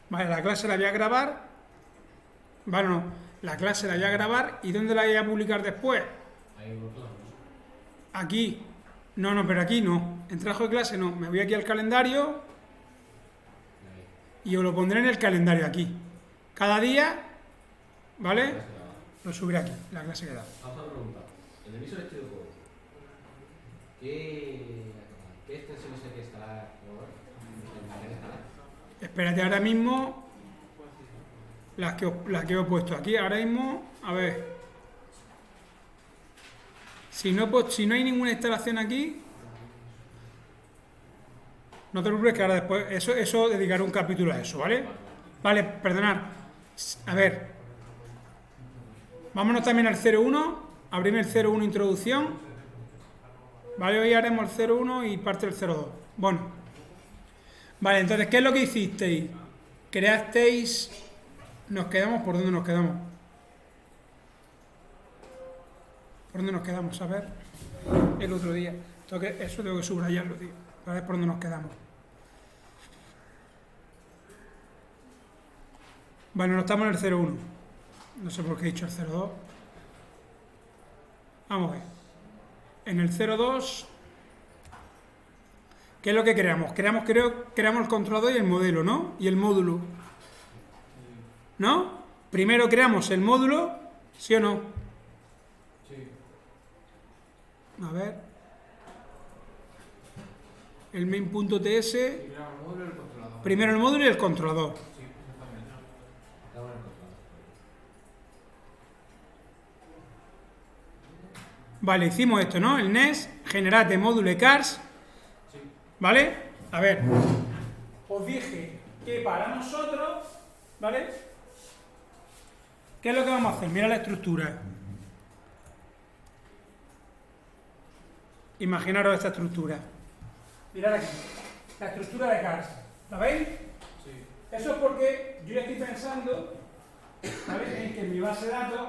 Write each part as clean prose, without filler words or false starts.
Vale, la clase la voy a grabar. Vale, no. La clase la voy a grabar. ¿Y dónde la voy a publicar después? Aquí. No, pero aquí no. En trabajo de clase no. Me voy aquí al calendario y os lo pondré en el calendario aquí. Cada día, ¿vale? Lo subiré aquí, la clase que da. Vamos a preguntar. En el visor este de juego, ¿qué extensiones hay que instalar? Espérate, ahora mismo las que os he puesto aquí. Ahora mismo, a ver. Si no hay ninguna instalación aquí, no te preocupes que ahora después, eso dedicaré un capítulo a eso, ¿vale? Vale, perdonad. A ver. Vámonos también al 01. Abrimos el 01 introducción. Vale, hoy haremos el 01 y parte del 02. Bueno. Vale, entonces, ¿qué es lo que hicisteis? Creasteis... Nos quedamos, ¿por dónde nos quedamos? ¿Por dónde nos quedamos? A ver. El otro día. Eso tengo que subrayarlo, tío. A ver por dónde nos quedamos. Bueno, no estamos en el 01. No sé por qué he dicho el 02. Vamos a ver. En el 02... ¿Qué es lo que creamos? Creamos el controlador y el modelo, ¿no? Y el módulo. ¿No? Primero creamos el módulo, ¿sí o no? Sí. A ver. El main.ts. Primero el módulo y el controlador. Sí, exactamente. Acabo en el controlador. Vale, hicimos esto, ¿no? El NES, generate módulo cars. ¿Vale? A ver. Os dije que para nosotros, ¿vale? ¿Qué es lo que vamos a hacer? Mira la estructura. Imaginaros esta estructura. Mirad aquí. La estructura de cars. ¿La veis? Sí. Eso es porque yo ya estoy pensando, ¿vale? En que mi base de datos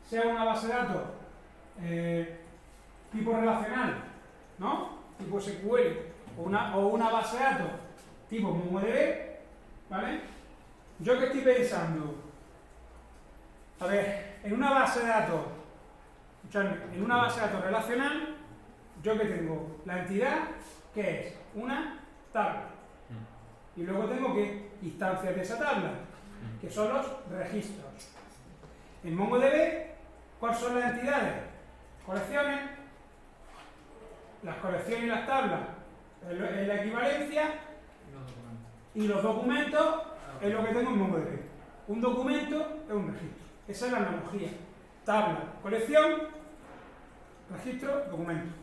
sea una base de datos tipo relacional, ¿no? Tipo SQL, o una base de datos tipo MongoDB, ¿vale? Yo que estoy pensando, a ver, en una base de datos, escuchadme, en una base de datos relacional, yo que tengo la entidad, que es una tabla. Y luego tengo que instancias de esa tabla, que son los registros. En MongoDB, ¿cuáles son las entidades? Colecciones. Las colecciones y las tablas es la equivalencia. Y los documentos es lo que tengo en MongoDB. Un documento es un registro. Esa es la analogía. Tabla, colección, registro, documento.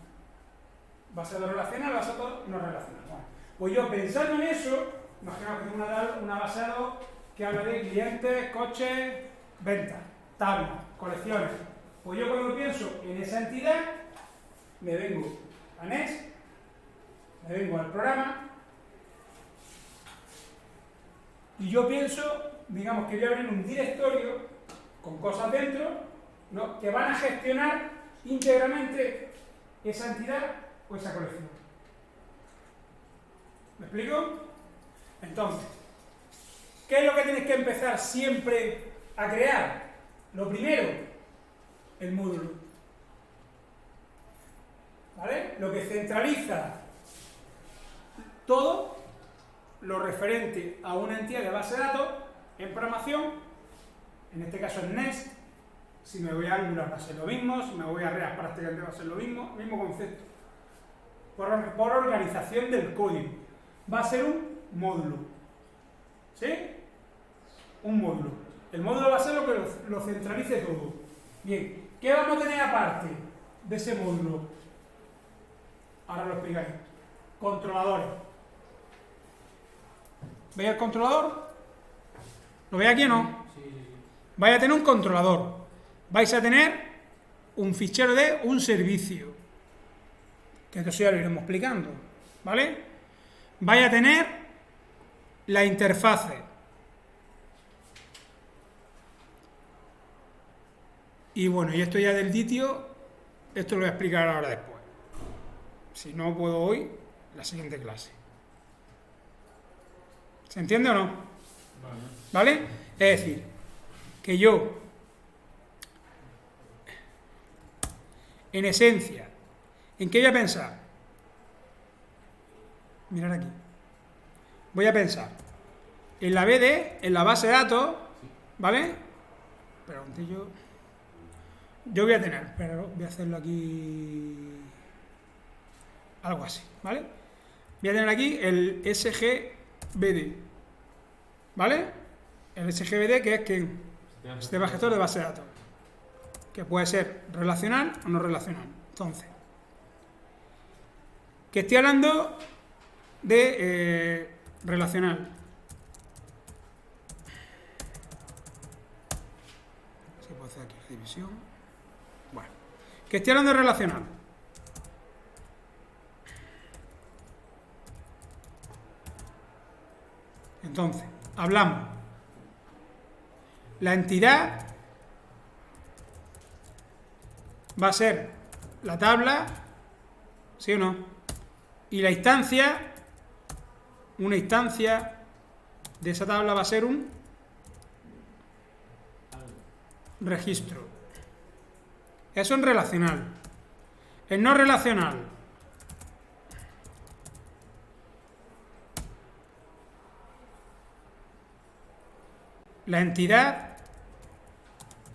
Base de datos relacional, base de datos no relacional. Bueno, pues yo pensando en eso, imaginaos que tengo una base de datos que habla de clientes, coches, ventas, tablas, colecciones. Pues yo cuando pienso en esa entidad, me vengo a NES, me vengo al programa, y yo pienso, digamos que voy a abrir un directorio con cosas dentro, ¿no?, que van a gestionar íntegramente esa entidad o esa colección. ¿Me explico? Entonces, ¿qué es lo que tienes que empezar siempre a crear? Lo primero, el módulo. ¿Vale? Lo que centraliza todo lo referente a una entidad de base de datos en programación, en este caso en Nest. Si me voy a Angular va a ser lo mismo, si me voy a React prácticamente va a ser lo mismo concepto. Por organización del código. Va a ser un módulo. ¿Sí? Un módulo. El módulo va a ser lo que lo centralice todo. Bien, ¿qué vamos a tener aparte de ese módulo? Ahora lo explicáis. Controladores. ¿Veis el controlador? ¿Lo veis aquí o no? Sí. Vais a tener un controlador. Vais a tener un fichero de un servicio. Que esto ya lo iremos explicando. ¿Vale? Vais a tener la interfase. Y bueno, y esto ya del litio, esto lo voy a explicar ahora después. Si no puedo hoy, la siguiente clase. ¿Se entiende o no? ¿Vale? Es decir, que yo, en esencia, ¿en qué voy a pensar? Mirad aquí. Voy a pensar en la BD, en la base de datos, ¿vale? Pero antes yo voy a tener, pero voy a hacerlo aquí algo así, ¿vale? Voy a tener aquí el SGBD, ¿vale? El SGBD, que es que sistema gestor de base de datos, que puede ser relacional o no relacional. Entonces, que estoy hablando de relacional. Se puede hacer aquí la división. Bueno, que estoy hablando de relacional. Entonces, hablamos. La entidad va a ser la tabla, ¿sí o no? Y la instancia, una instancia de esa tabla va a ser un registro. Eso en relacional. En no relacional, la entidad,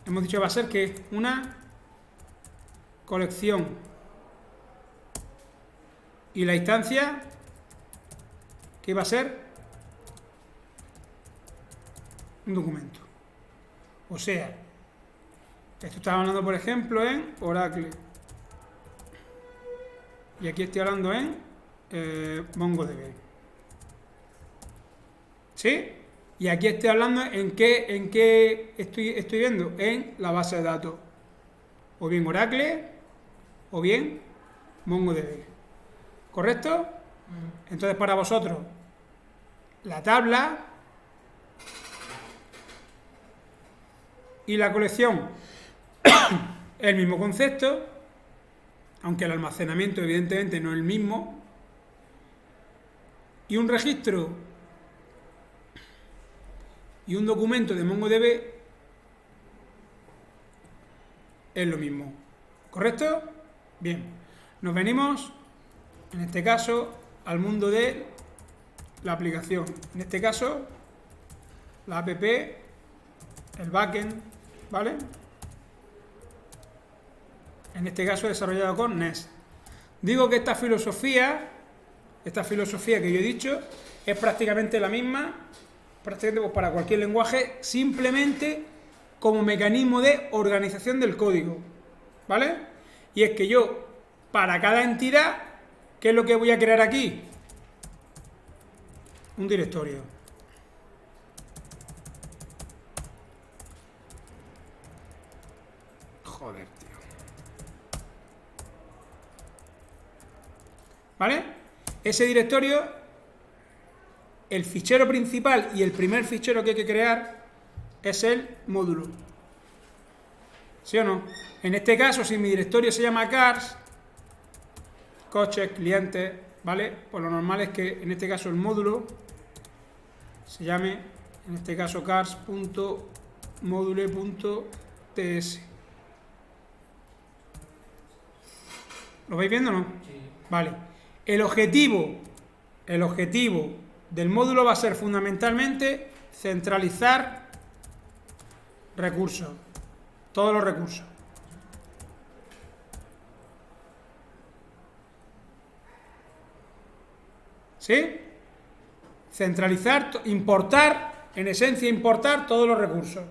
hemos dicho que va a ser que una colección. Y la instancia, ¿qué va a ser? Un documento. O sea, esto estaba hablando, por ejemplo, en Oracle. Y aquí estoy hablando en MongoDB. ¿Sí? Y aquí estoy hablando en qué estoy viendo, en la base de datos. O bien Oracle, o bien MongoDB. ¿Correcto? Entonces, para vosotros, la tabla y la colección es el mismo concepto, aunque el almacenamiento evidentemente no es el mismo, y un registro y un documento de MongoDB es lo mismo. ¿Correcto? Bien. Nos venimos, en este caso, al mundo de la aplicación. En este caso, la app, el backend, ¿vale? En este caso desarrollado con Nest. Digo que esta filosofía que yo he dicho, es prácticamente la misma, prácticamente para cualquier lenguaje, simplemente como mecanismo de organización del código, ¿vale? Y es que yo, para cada entidad, ¿qué es lo que voy a crear aquí? Un directorio. Joder, tío. ¿Vale? Ese directorio, el fichero principal y el primer fichero que hay que crear es el módulo. ¿Sí o no? En este caso, si mi directorio se llama cars, coches, clientes, ¿vale? Pues lo normal es que en este caso el módulo se llame, en este caso, cars.module.ts. ¿Lo vais viendo o no? Sí. Vale. El objetivo del módulo va a ser fundamentalmente centralizar recursos, todos los recursos. ¿Sí? Centralizar, importar, en esencia importar todos los recursos.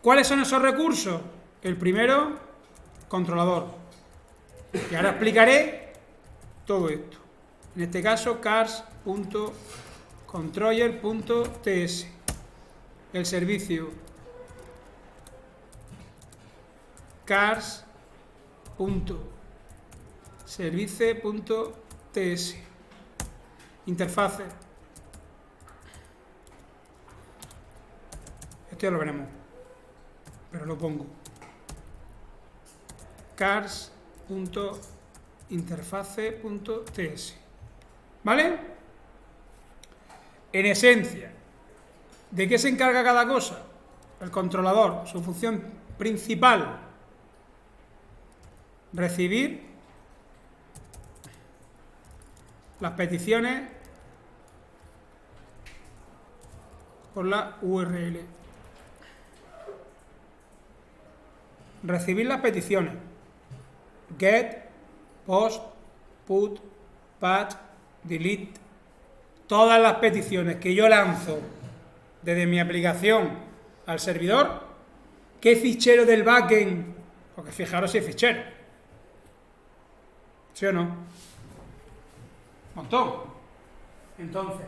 ¿Cuáles son esos recursos? El primero, controlador. Y ahora explicaré todo esto. En este caso, cars.controller.ts. El servicio cars.service.ts. Interfase. Esto ya lo veremos, pero lo pongo. cars.interface.ts. ¿Vale? En esencia, ¿De qué se encarga cada cosa? El controlador, su función principal, recibir las peticiones por la URL. Recibir las peticiones. Get, post, put, patch, delete. Todas las peticiones que yo lanzo desde mi aplicación al servidor, ¿qué fichero del backend? Porque fijaros si es fichero. ¿Sí o no? Montón. Entonces,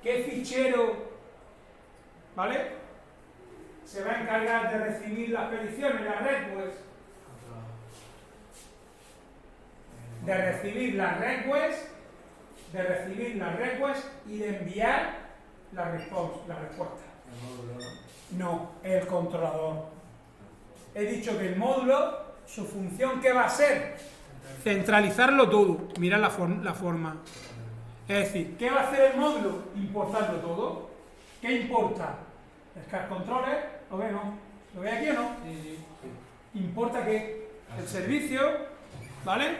¿qué fichero, ¿vale?, se va a encargar de recibir las peticiones, las requests? De recibir las requests, y de enviar la respuesta. No, el controlador. He dicho que el módulo, su función, ¿qué va a ser? Centralizarlo todo. Mirad la forma. Es decir, ¿qué va a hacer el módulo? Importarlo todo. ¿Qué importa? Scar controller, ¿lo ve, no? ¿Lo ve aquí o no? Sí. Importa que el servicio, ¿vale?,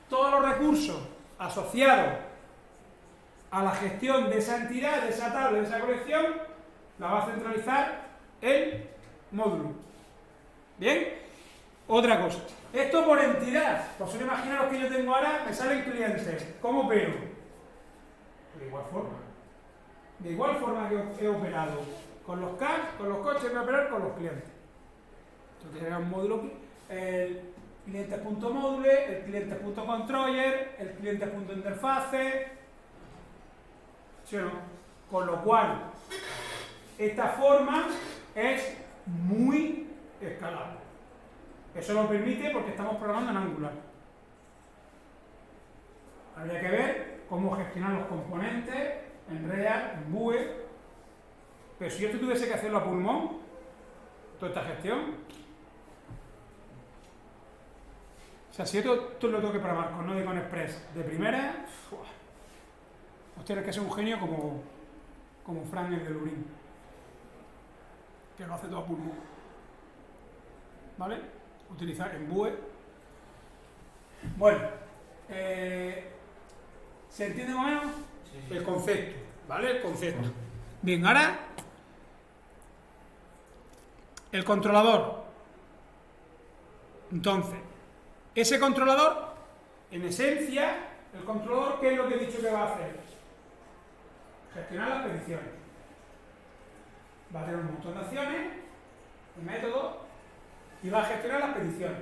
todos los recursos asociados a la gestión de esa entidad, de esa tabla, de esa colección, la va a centralizar el módulo. ¿Bien? Otra cosa. Esto por entidad. Vosotros imaginaros que yo tengo ahora, me salen clientes. ¿Cómo opero? De igual forma. De igual forma que he operado con los cars, con los coches, voy a operar con los clientes. Entonces era un módulo, el cliente.module, el cliente.controller, el cliente.interface, ¿sí o no? Con lo cual, esta forma es muy escalable. Eso lo permite porque estamos programando en Angular. Habría que ver cómo gestionar los componentes en React, en Vue. Pero si yo tuviese que hacerlo a pulmón, toda esta gestión, o sea, si esto lo tengo que programar con Node y con Express de primera, pues tienes que ser un genio como Frank el de Lurín, que lo hace todo a pulmón. ¿Vale? Utilizar en Vue. Bueno, ¿se entiende más o menos? Sí. El concepto, ¿vale? El concepto. Bien, ahora el controlador. Entonces, ese controlador, en esencia, el controlador, ¿qué es lo que he dicho que va a hacer? Gestionar las peticiones. Va a tener un montón de acciones, de métodos, y va a gestionar las peticiones.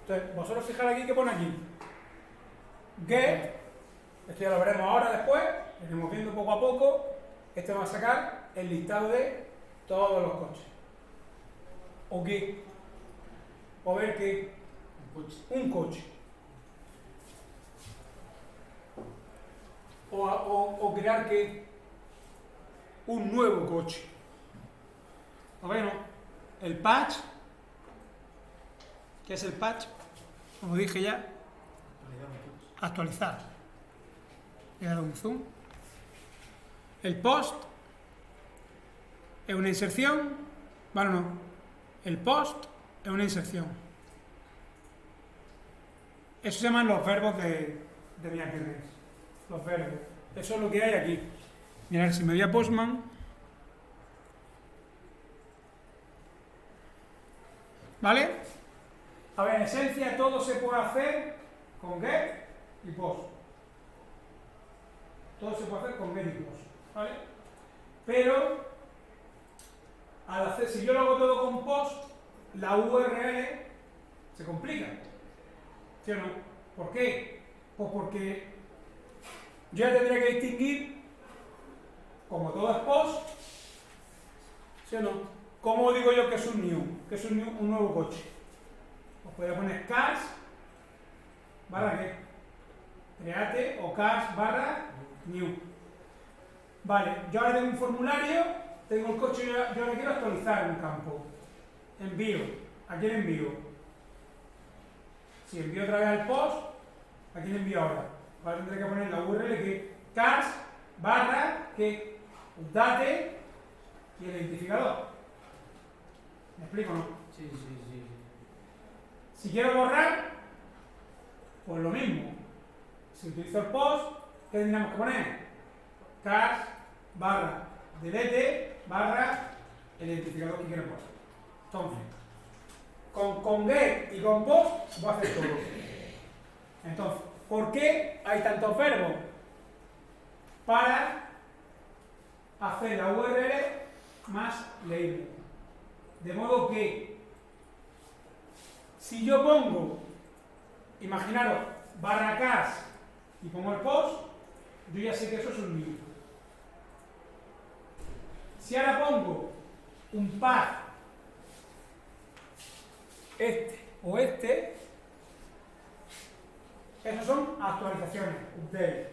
Entonces, vosotros fijaros aquí, ¿qué pone aquí? Get, esto ya lo veremos ahora después, lo iremos viendo poco a poco. Este va a sacar el listado de todos los coches. ¿O qué? ¿O ver qué? Un coche. O crear qué? Un nuevo coche. ¿O bueno? El patch. ¿Qué es el patch? Como dije ya, actualizar. Le he dado un zoom. El post es una inserción. Bueno, no. El post es una inserción. Eso se llaman los verbos de MyAqueRes. Los verbos. Eso es lo que hay aquí. Mirad, si me voy a Postman. ¿Vale? A ver, en esencia todo se puede hacer con get y post. Todo se puede hacer con get y post, ¿vale? Pero, al hacer, si yo lo hago todo con post, la URL se complica. ¿Sí o no? ¿Por qué? Pues porque yo ya tendría que distinguir, como todo es post, ¿sí o no? ¿Cómo digo yo que es un new? Que es un nuevo coche. Os podría poner cars barra qué, create o cars barra new. Vale, yo ahora tengo un formulario, tengo el coche, yo ahora quiero actualizar un campo. Envío. ¿A quién envío? Si envío otra vez al post, ¿a quién envío ahora? Ahora tendré que poner la URL que cars barra que date y el identificador. ¿Me explico o no? Sí, sí, sí. Si quiero borrar, pues lo mismo. Si utilizo el post, ¿qué tendríamos que poner? Cars barra delete barra el identificador que quiero poner. Entonces, con get y con post voy a hacer todo. Entonces, ¿por qué hay tantos verbos? Para hacer la URL más leíble. De modo que, si yo pongo, imaginaros, barra cars y pongo el post, yo ya sé que eso es un link. Si ahora pongo un path, este o este, esos son actualizaciones, update.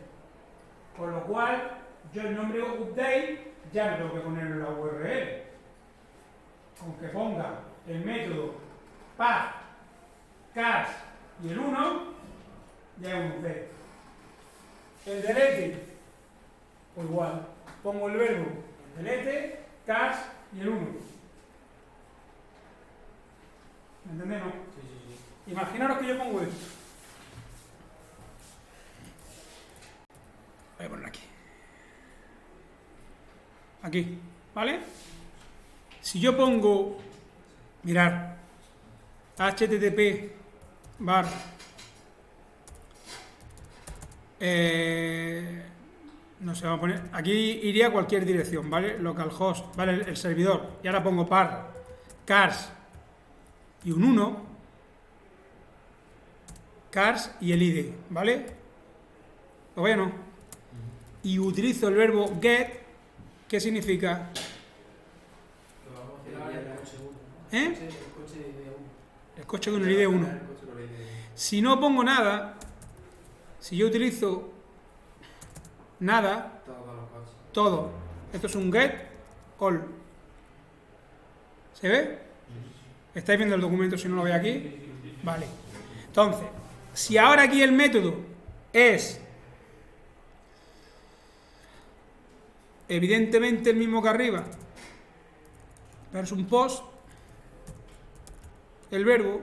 Con lo cual, yo el nombre update ya no tengo que ponerlo en la URL. Aunque ponga el método path, cars y el 1, ya es un update. El delete, pues igual, pongo el verbo delete, cars y el 1. ¿Me entendés, no? Sí, sí, sí. Imaginaros que yo pongo esto. Voy a poner aquí. Aquí, ¿vale? Si yo pongo, mirar, http bar no sé, vamos a poner, aquí iría a cualquier dirección, ¿vale? Localhost, ¿vale? El servidor. Y ahora pongo par, cars y un 1, cars y el ID, ¿vale? ¿Lo veis o no? Y utilizo el verbo get, ¿qué significa? Lo vamos a hacer el coche 1. ¿Eh? El coche de 1. El coche con el ID 1. Si no pongo nada, si yo utilizo nada, todo, esto es un get all. ¿Se ve? ¿Estáis viendo el documento si no lo veis aquí? Vale. Entonces, si ahora aquí el método es evidentemente el mismo que arriba, pero es un post, el verbo,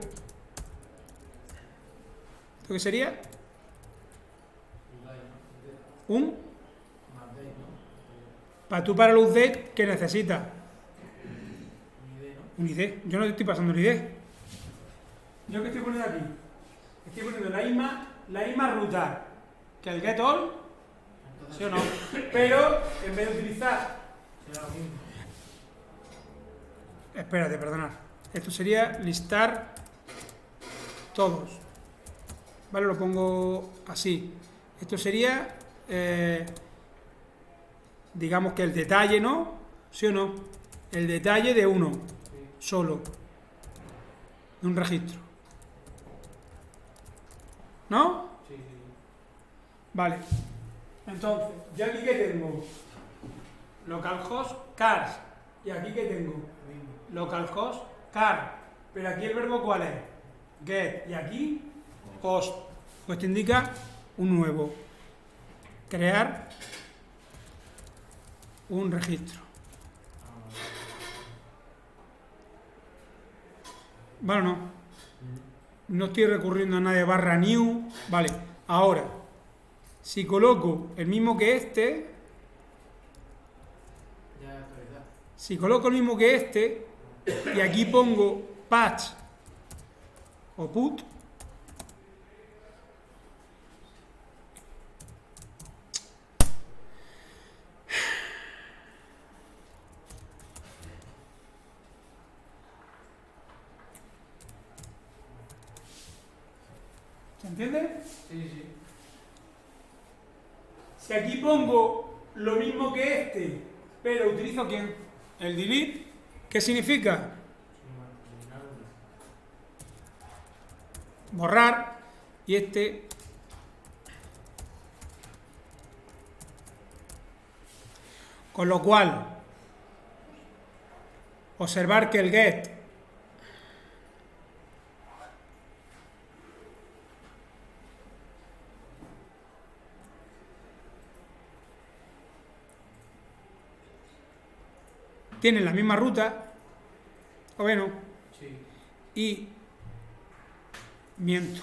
¿esto qué sería? Un para el update, ¿qué necesita? Un ID. Yo no te estoy pasando el ID. ¿Yo qué estoy poniendo aquí? Estoy poniendo la misma ruta que el get all, ¿sí o no? Pero en vez de utilizar... Espérate, perdonad. Esto sería listar todos. Vale, lo pongo así. Esto sería... digamos que el detalle, ¿no? ¿Sí o no? El detalle de uno, solo, de un registro. ¿No? Sí, sí. Vale. Entonces, yo aquí que tengo localhost cars y aquí que tengo localhost car, pero aquí el verbo ¿cuál es? Get, y aquí host, pues te indica un nuevo, crear un registro. ¿Vale o no? No estoy recurriendo a nada de barra new. Vale, ahora, si coloco el mismo que este, si coloco el mismo que este, y aquí pongo patch o put, ¿se entiende? Sí, sí. Si aquí pongo lo mismo que este, pero utilizo ¿quién? El delete, ¿qué significa? Borrar, y este con lo cual observar que el get tienen la misma ruta, o bueno, Sí. y miento,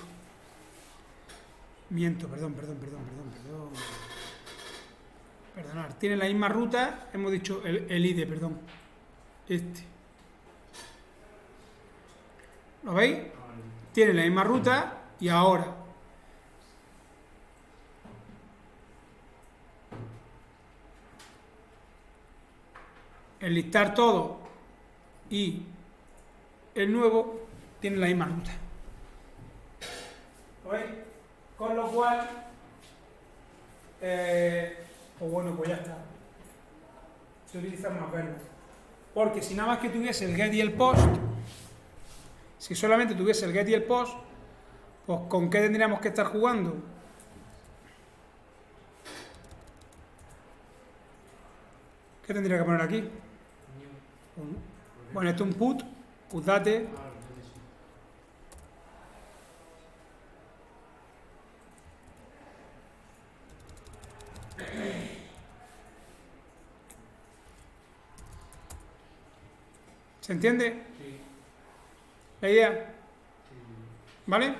perdonar, tienen la misma ruta, hemos dicho el ID, perdón, ¿lo veis? Tienen la misma ruta y ahora enlistar todo y el nuevo tiene la misma ruta. ¿Lo veis? Con lo cual, pues bueno, pues ya está. Se utilizan más verbos. Porque si nada más que tuviese el get y el post, si solamente tuviese el get y el post, pues ¿con qué tendríamos que estar jugando? ¿Qué tendría que poner aquí? Bueno, esto es un put, date. ¿Se entiende Sí. la idea? Sí. ¿Vale?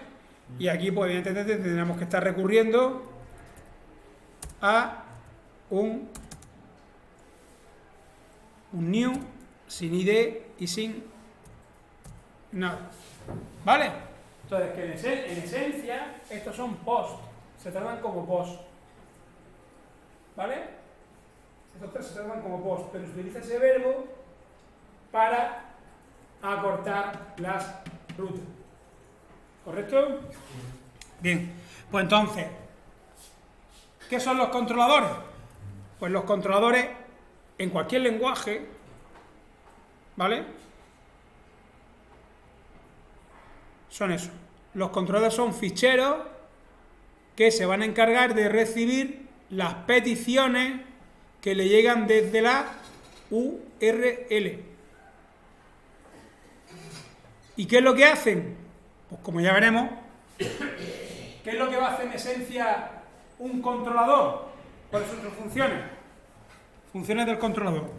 Y aquí, pues evidentemente, tendremos que estar recurriendo a un new sin ID y sin nada. ¿Vale? Entonces, que en esencia, estos son post. Se tratan como post. ¿Vale? Estos tres se tratan como post, pero se utiliza ese verbo para acortar las rutas. ¿Correcto? Bien, pues entonces, ¿qué son los controladores? Pues los controladores, en cualquier lenguaje, ¿vale? Son eso. Los controladores son ficheros que se van a encargar de recibir las peticiones que le llegan desde la URL. ¿Y qué es lo que hacen? Pues como ya veremos, ¿qué es lo que va a hacer en esencia un controlador? ¿Cuáles son sus funciones? Funciones del controlador.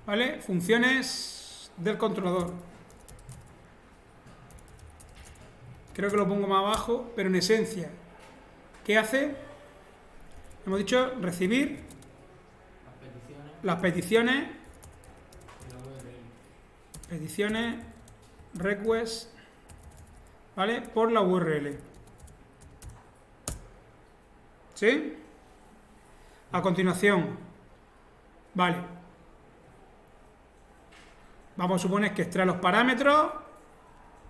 ¿Vale? Funciones del controlador. Creo que lo pongo más abajo, pero en esencia, ¿qué hace? Hemos dicho recibir las peticiones, request, ¿vale? Por la URL. ¿Sí? A continuación, vale. Vamos a suponer que extrae los parámetros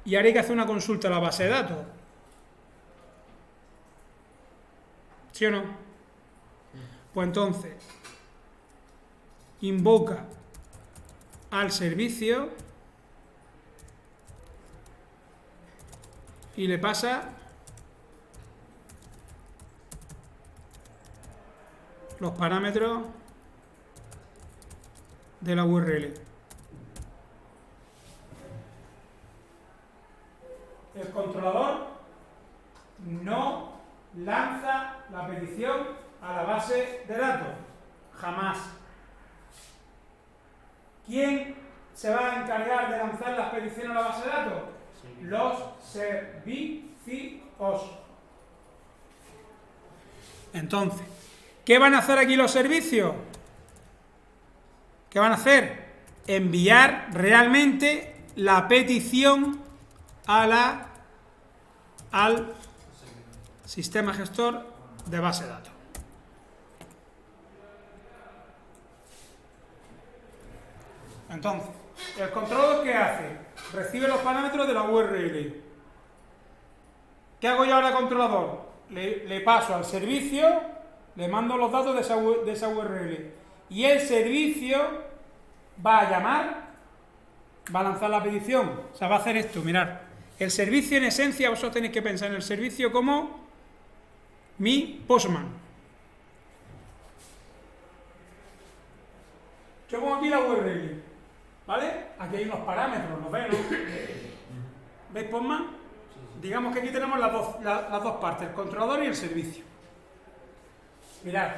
y ahora hay que hacer una consulta a la base de datos. ¿Sí o no? Pues entonces, invoca al servicio y le pasa los parámetros de la URL. El controlador no lanza la petición a la base de datos. Jamás. ¿Quién se va a encargar de lanzar las peticiones a la base de datos? Sí. Los servicios. Entonces, ¿qué van a hacer aquí los servicios? ¿Qué van a hacer? Enviar realmente la petición al sistema gestor de base de datos. Entonces, ¿el controlador qué hace? Recibe los parámetros de la URL. ¿Qué hago yo ahora, controlador? Le paso al servicio, le mando los datos de esa URL. Y el servicio va a llamar, va a lanzar la petición. O sea, va a hacer esto, mirad. El servicio, en esencia, vosotros tenéis que pensar en el servicio como mi postman. Yo pongo aquí la URL, ¿vale? Aquí hay unos parámetros, ¿los veis, no? ¿Veis postman? Digamos que aquí tenemos las dos partes, el controlador y el servicio. Mirad.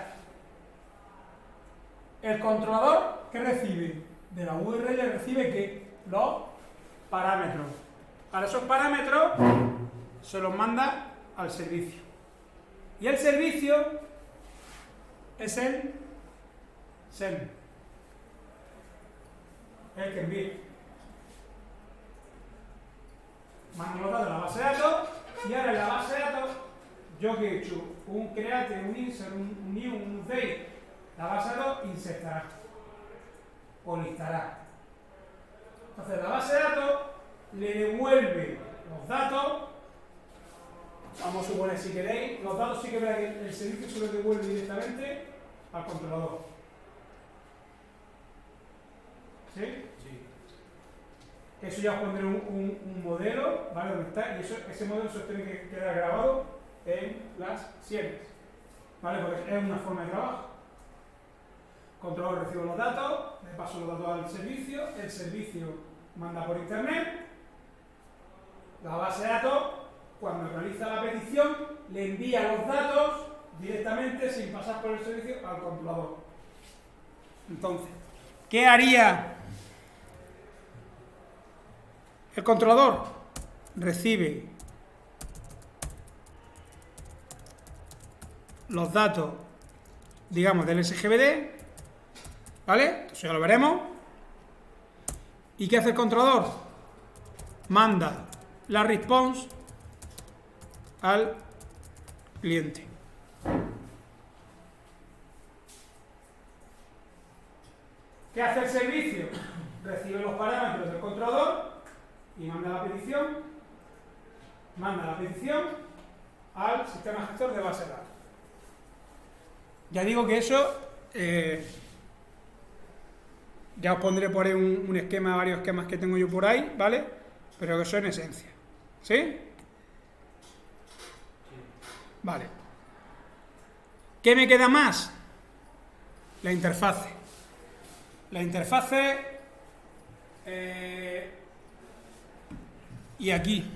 El controlador, ¿qué recibe? De la URL recibe ¿qué? Los parámetros. Ahora esos parámetros se los manda al servicio. Y el servicio es el send, el que envía. Mando los datos a la base de datos y ahora en la base de datos, yo que he hecho un create, un insert, un new, un update, la base de datos insertará o listará. Entonces la base de datos le devuelve los datos. Vamos a suponer, si queréis, los datos sí que verá que el servicio se los devuelve directamente al controlador. ¿Sí? Sí. Eso ya os pondré un modelo, ¿vale? Donde está, y ese modelo se os tiene que quedar grabado en las sienes, ¿vale? Porque es una forma de trabajo. El controlador recibe los datos, le paso los datos al servicio, el servicio manda por internet, la base de datos, cuando realiza la petición, le envía los datos directamente, sin pasar por el servicio, al controlador. Entonces, ¿qué haría el controlador? Recibe los datos, digamos, del SGBD, ¿vale? Eso ya lo veremos. ¿Y qué hace el controlador? Manda la response al cliente. ¿Qué hace el servicio? Recibe los parámetros del controlador y manda la petición al sistema gestor de base de datos. Ya digo que eso, ya os pondré por ahí un esquema, varios esquemas que tengo yo por ahí, ¿vale? Pero que eso en esencia. ¿Sí? Vale. ¿Qué me queda más? La interfase. La interfase y aquí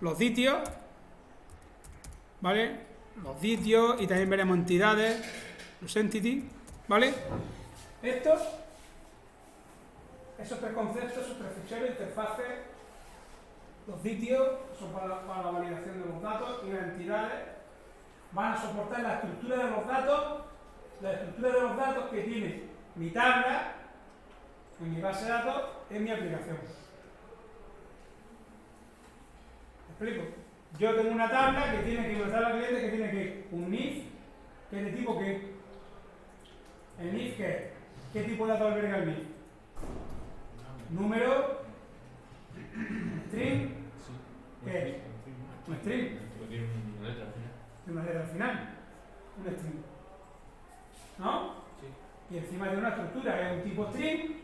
los sitios, ¿vale? Los sitios y también veremos entidades, los entities, ¿vale? Esos tres conceptos, esos tres ficheros, interfaces, los sitios son para la validación de los datos y las entidades van a soportar la estructura de los datos que tiene mi tabla en mi base de datos en mi aplicación. ¿Me explico? Yo tengo una tabla que tiene que ingresar al cliente, que tiene que un if, que es de tipo que el if, ¿qué tipo de datos alberga el if? Número, string, ¿qué es? Un string. Tiene una letra al final. Tiene una letra al final. Un string. ¿No? Sí. Y encima tiene una estructura, es un tipo string,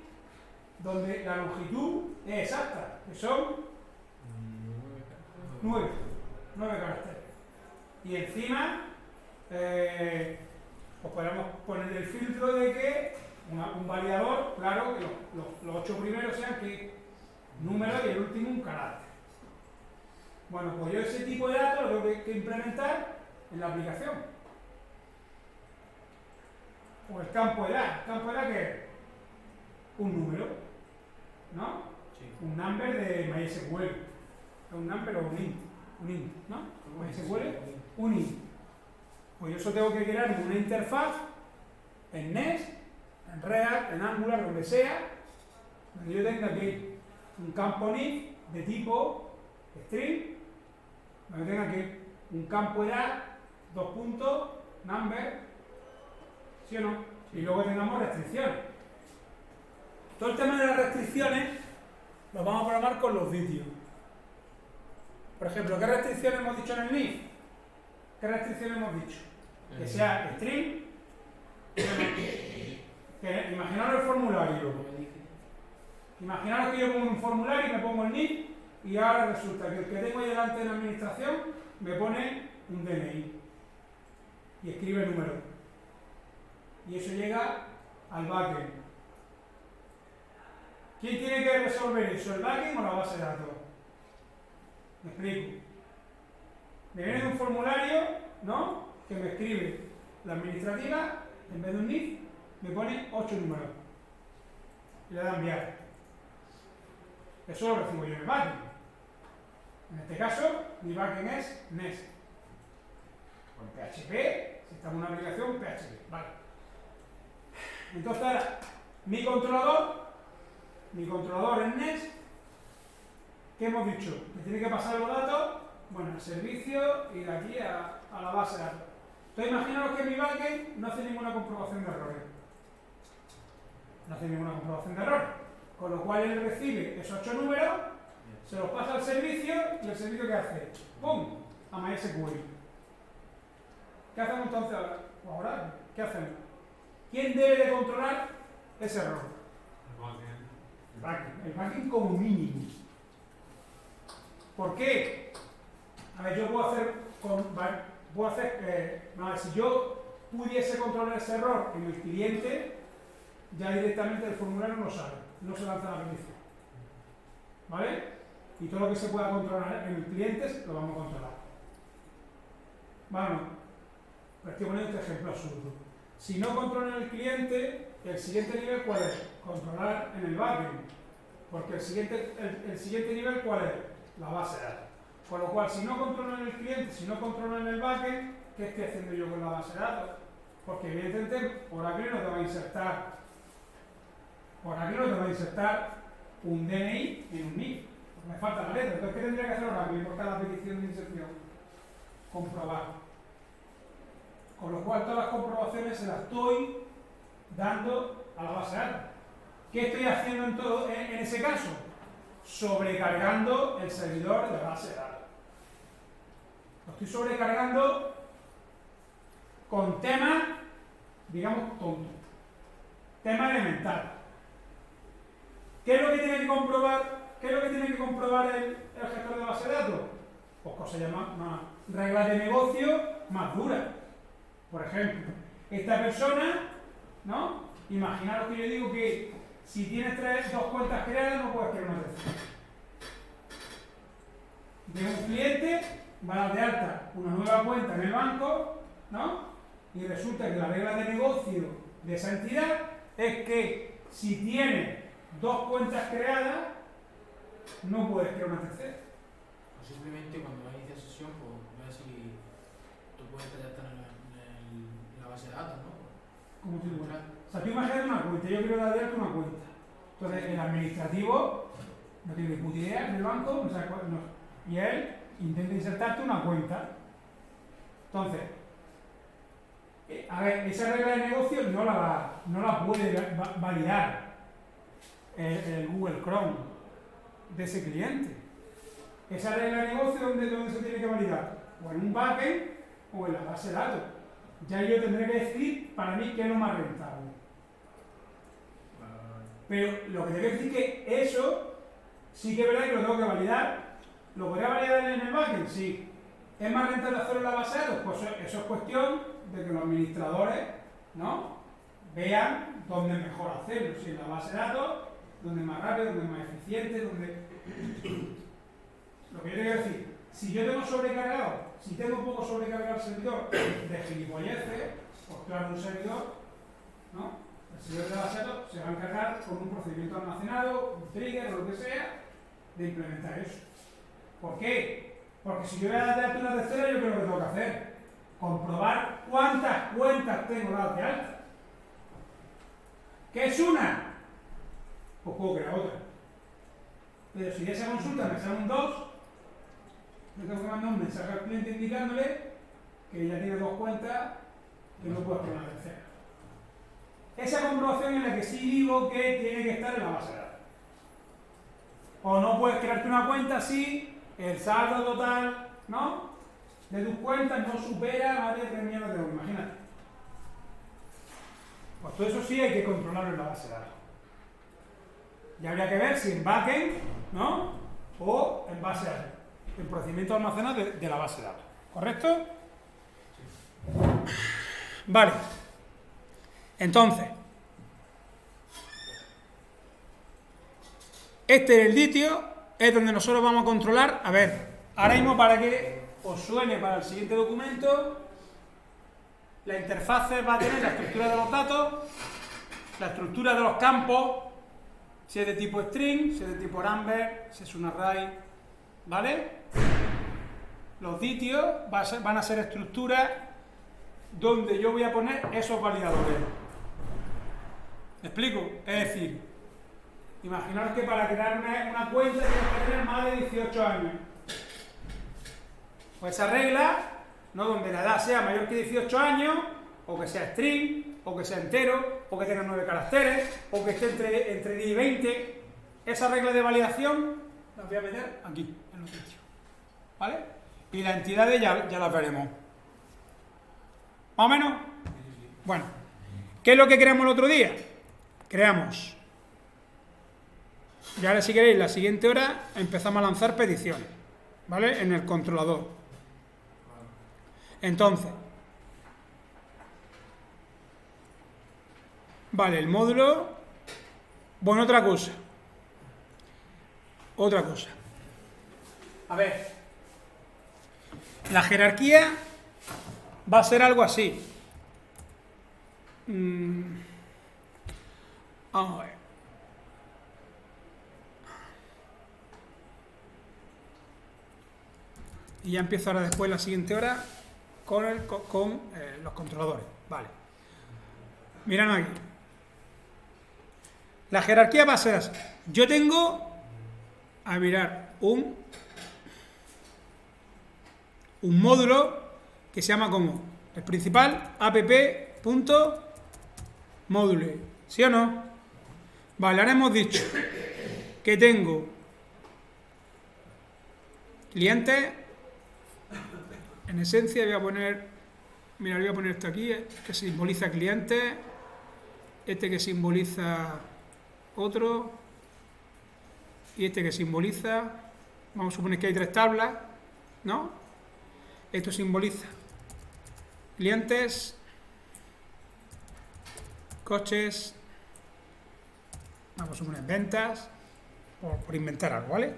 donde la longitud es exacta, que son 9 caracteres. Y encima, pues podemos poner el filtro de que un validador, claro, que los 8 primeros sean que número y el último un carácter. Bueno, pues yo ese tipo de datos lo tengo que implementar en la aplicación. O el campo de edad. ¿El campo de edad qué es? Un número, ¿no? Sí. Un number de MySQL. Un number o un int. Un int, ¿no? MySQL, un int. Pues yo eso tengo que crear una interfaz en Nest, en React, en Angular, donde sea, donde yo tenga que un campo init de tipo string, donde tenga que un campo edad, 2 puntos, number, ¿sí o no? Y luego tengamos restricciones. Todo el tema de las restricciones lo vamos a programar con los vídeos. Por ejemplo, ¿qué restricciones hemos dicho en el NIF? ¿Qué restricciones hemos dicho? Que sea string, que imaginaros el formulario. Imaginaros que yo pongo un formulario y me pongo el NIF y ahora resulta que el que tengo ahí delante de la administración me pone un DNI y escribe el número. Y eso llega al backend. ¿Quién tiene que resolver eso? ¿El backend o la base de datos? Me explico. Me viene de un formulario, ¿no? Que me escribe la administrativa en vez de un NIF me pone 8 números. Y le da enviar. Eso lo recibo yo en el backend. En este caso, mi backend es Nest. Con PHP, si está en una aplicación, PHP. Vale. Entonces ahora, mi controlador es Nest. ¿Qué hemos dicho? Que tiene que pasar los datos, bueno, al servicio y de aquí a la base de datos. Entonces imaginaos que mi backend no hace ninguna comprobación de errores. No hace ninguna comprobación de errores. Con lo cual él recibe esos 8 números, se los pasa al servicio y el servicio ¿qué hace? ¡Pum! A MySQL. ¿Qué hacemos entonces ahora? Pues ahora, ¿qué hacemos? ¿Quién debe de controlar ese error? El backend. El backend como mínimo. ¿Por qué? A ver, yo puedo hacer, si yo pudiese controlar ese error en el cliente, ya directamente el formulario no sale, no se lanza la petición. ¿Vale? Y todo lo que se pueda controlar en el cliente lo vamos a controlar. Bueno, estoy poniendo este ejemplo absurdo. Si no controla en el cliente, el siguiente nivel ¿cuál es? Controlar en el backend. Porque el siguiente nivel ¿cuál es? La base de datos. Con lo cual, si no controlo en el cliente, si no controlo en el backend, ¿qué estoy haciendo yo con la base de datos? Porque evidentemente Oracle no te va a insertar un DNI en un NIF. Porque me falta la letra. Entonces, ¿qué tendría que hacer Oracle por cada petición de inserción? Comprobar. Con lo cual, todas las comprobaciones se las estoy dando a la base de datos. ¿Qué estoy haciendo en ese caso? Sobrecargando el servidor de la base de datos. Lo estoy sobrecargando con temas, digamos, tontos. Tema elemental. ¿Qué es lo que tiene que comprobar? El gestor de base de datos? Pues cosas llamadas reglas de negocio más duras. Por ejemplo, esta persona, ¿no? Imaginaros que yo digo que si tienes dos cuentas creadas, no puedes crear una tercera. De un cliente, va a dar de alta una nueva cuenta en el banco, ¿no? Y resulta que la regla de negocio de esa entidad es que si tiene dos cuentas creadas, no puedes crear una tercera. O simplemente cuando inicia sesión, pues ver si tu cuenta ya está en la base de datos, ¿no? ¿Cómo te cuenta? O sea, tú imagínate una cuenta, yo quiero dar de alta una cuenta. Entonces, el administrativo no tiene ni puta idea del banco, no sabe cuál, y él intenta insertarte una cuenta. Entonces, a ver, esa regla de negocio no la puede validar el Google Chrome de ese cliente. Esa regla de negocio, ¿dónde se tiene que validar? O en un backend o en la base de datos. Ya yo tendré que decir para mí qué es lo más rentable. Pero lo que te quiero decir es que eso sí que es verdad que lo tengo que validar. ¿Lo podría validar en el backend? Sí. ¿Es más rentable hacerlo en la base de datos? Pues eso es cuestión de que los administradores, ¿no?, vean dónde es mejor hacerlo. Si en la base de datos, dónde es más rápido, dónde es más eficiente, dónde... Lo que yo te quiero decir, si yo tengo un poco sobrecargado el servidor de gilipolleces, pues claro, un servidor, ¿no?, el servidor de la base de datos se va a encargar con un procedimiento almacenado, un trigger o lo que sea, de implementar eso. ¿Por qué? Porque si yo voy a dar de alta una tercera, yo creo que tengo que hacer comprobar cuántas cuentas tengo dadas de alta. ¿Qué es una? Pues puedo crear otra. Pero si de esa consulta me sale un 2, yo tengo que mandar un mensaje al cliente indicándole que ya tiene dos cuentas, que no puedo crear una tercera. Esa comprobación es la que sí digo que tiene que estar en la base de datos. O no puedes crearte una cuenta si el saldo total, ¿no?, de tus cuentas no supera más de 3 millones de euros, imagínate. Pues todo eso sí hay que controlarlo en la base de datos. Y habría que ver si en backend, ¿no?, o en base de datos, el procedimiento almacenado de la base de datos. ¿Correcto? Vale. Entonces, este es el litio, es donde nosotros vamos a controlar. A ver, ahora mismo para que os suene para el siguiente documento, la interfaz va a tener la estructura de los datos, la estructura de los campos, si es de tipo string, si es de tipo number, si es un array, ¿vale? Los ditios van a ser estructuras donde yo voy a poner esos validadores. ¿Me explico? Es decir, imaginaos que para crear una cuenta tienes que tener más de 18 años. Pues esa regla, ¿no? Donde la edad sea mayor que 18 años, o que sea string, o que sea entero, o que tenga 9 caracteres, o que esté entre 10 y 20, esa regla de validación la voy a meter aquí, en los sitios. ¿Vale? Y las entidades ya las veremos. ¿Más o menos? Bueno, ¿qué es lo que creamos el otro día? Creamos. Y ahora, si queréis, la siguiente hora empezamos a lanzar peticiones, ¿vale? En el controlador. Entonces, vale, el módulo. Bueno, otra cosa. A ver, la jerarquía va a ser algo así. Vamos a ver. Y ya empiezo ahora después la siguiente hora con los controladores. Vale. Mirad aquí. La jerarquía va a ser así. Yo tengo, a mirar, un módulo que se llama como el principal app.módulo. ¿Sí o no? Vale, ahora hemos dicho que tengo clientes. En esencia voy a poner, mira, voy a poner esto aquí, que simboliza clientes, este que simboliza otro, y este que simboliza, vamos a suponer que hay 3 tablas, ¿no? Esto simboliza clientes, coches, vamos a suponer ventas, por inventar algo, ¿vale?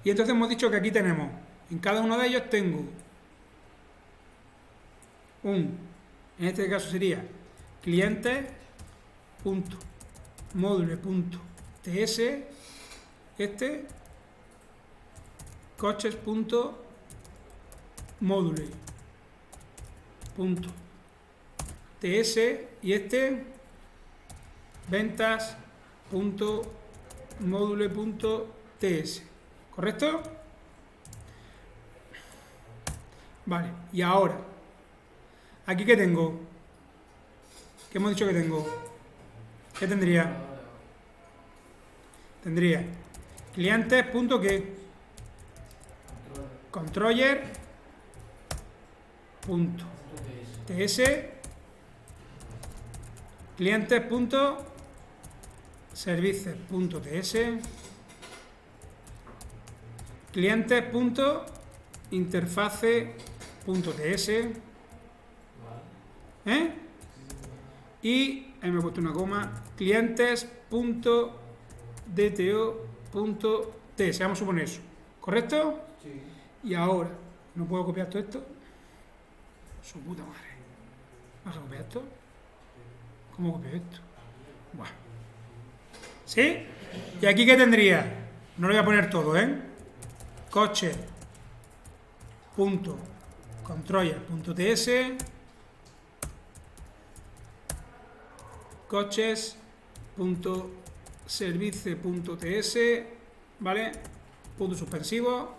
Y entonces hemos dicho que aquí tenemos, en cada uno de ellos tengo en este caso sería clientes.módulo.ts, coches.módulo.ts y ventas.módulo.ts. ¿Correcto? Vale, y ahora, ¿aquí qué tengo? ¿Qué hemos dicho que tengo? ¿Qué tendría? Tendría clientes.qué, controller.ts, clientes.services.ts, clientes.interface.ts, y ahí me he puesto una coma, clientes.dto.ts, vamos a suponer eso, ¿correcto? Sí. Y ahora, ¿no puedo copiar todo esto? Su puta madre. ¿Vas a copiar esto? ¿Cómo copio esto? Buah. ¿Sí? ¿Y aquí qué tendría? No lo voy a poner todo, coche.controller.ts, coches.service.ts, ¿vale? Punto suspensivo,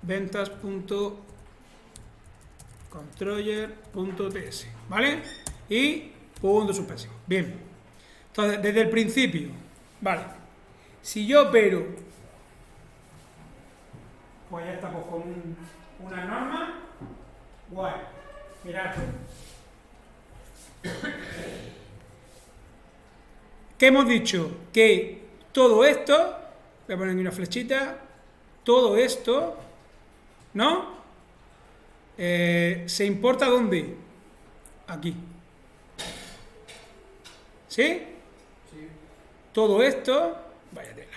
ventas.controller.ts, ¿vale? Y punto suspensivo. Bien. Entonces, desde el principio, ¿vale? Si yo opero, pues ya estamos con una norma, guay. Mirad. ¿Qué hemos dicho? Que todo esto, voy a poner aquí una flechita, todo esto, ¿no? ¿Se importa dónde? Aquí. ¿Sí? Sí. Todo esto, vaya tela.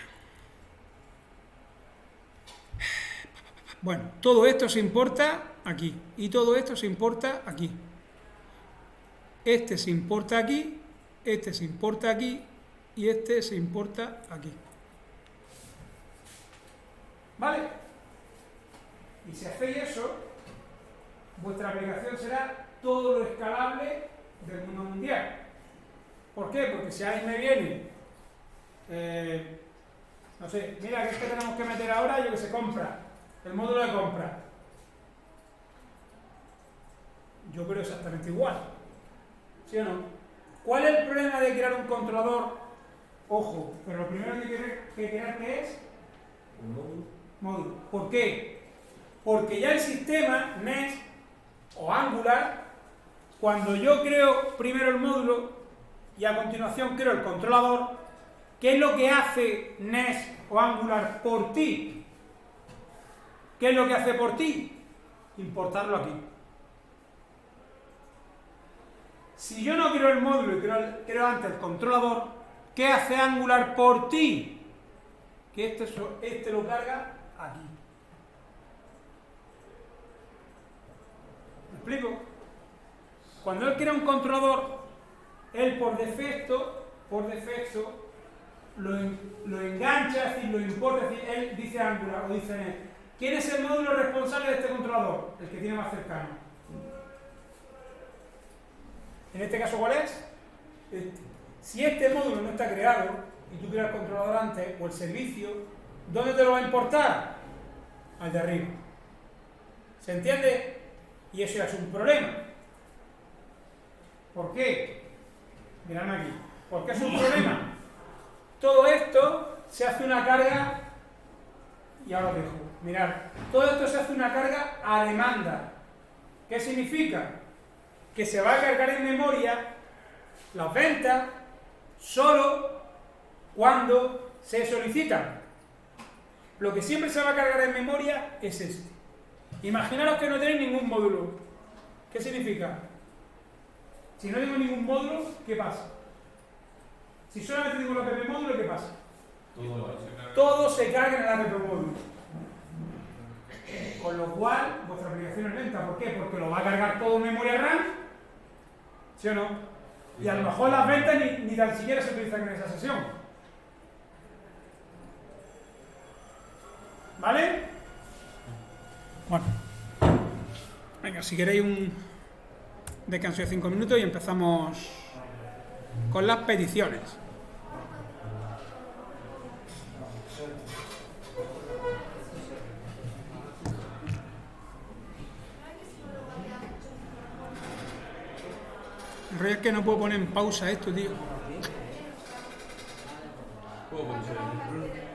Bueno, todo esto se importa aquí y todo esto se importa aquí. este se importa aquí, este se importa aquí y este se importa aquí. ¿Vale? Y si hacéis eso, vuestra aplicación será todo lo escalable del mundo mundial. ¿Por qué? Porque si ahí me viene, no sé, mira que es que tenemos que meter ahora, yo que se compra, el módulo de compra. Yo creo exactamente igual. ¿Sí o no? ¿Cuál es el problema de crear un controlador? Ojo, pero lo primero que crear que es Un módulo. ¿Por qué? Porque ya el sistema NES o Angular, cuando yo creo primero el módulo y a continuación creo el controlador, ¿qué es lo que hace NES o Angular por ti? ¿Qué es lo que hace por ti? Importarlo aquí. Si yo no creo el módulo y creo antes el controlador, ¿qué hace Angular por ti? Que este lo carga aquí. ¿Me explico? Cuando él crea un controlador, él por defecto lo engancha, es decir, lo importa, es decir, él dice Angular o dice NES. ¿Quién es el módulo responsable de este controlador? El que tiene más cercano. En este caso, ¿cuál es? Este. Si este módulo no está creado y tú creas el controlador antes o el servicio, ¿dónde te lo va a importar? Al de arriba. ¿Se entiende? Y eso ya es un problema. ¿Por qué? Miradme aquí. ¿Por qué es un problema? Todo esto se hace una carga, y ahora os dejo. Mirad, todo esto se hace una carga a demanda. ¿Qué significa? Que se va a cargar en memoria las ventas solo cuando se solicitan. Lo que siempre se va a cargar en memoria es este. Imaginaros que no tenéis ningún módulo. ¿Qué significa? Si no tengo ningún módulo, ¿qué pasa? Si solamente tengo el app módulo, ¿qué pasa? Todo se carga en el app módulo. Con lo cual, vuestra aplicación es lenta. ¿Por qué? Porque lo va a cargar todo en memoria RAM. ¿Sí o no? Y a lo mejor las ventas ni tan siquiera se utilizan en esa sesión. ¿Vale? Bueno. Venga, si queréis un descanso de 5 minutos y empezamos con las peticiones. El rollo es que no puedo poner en pausa esto, tío. ¿Puedo poner?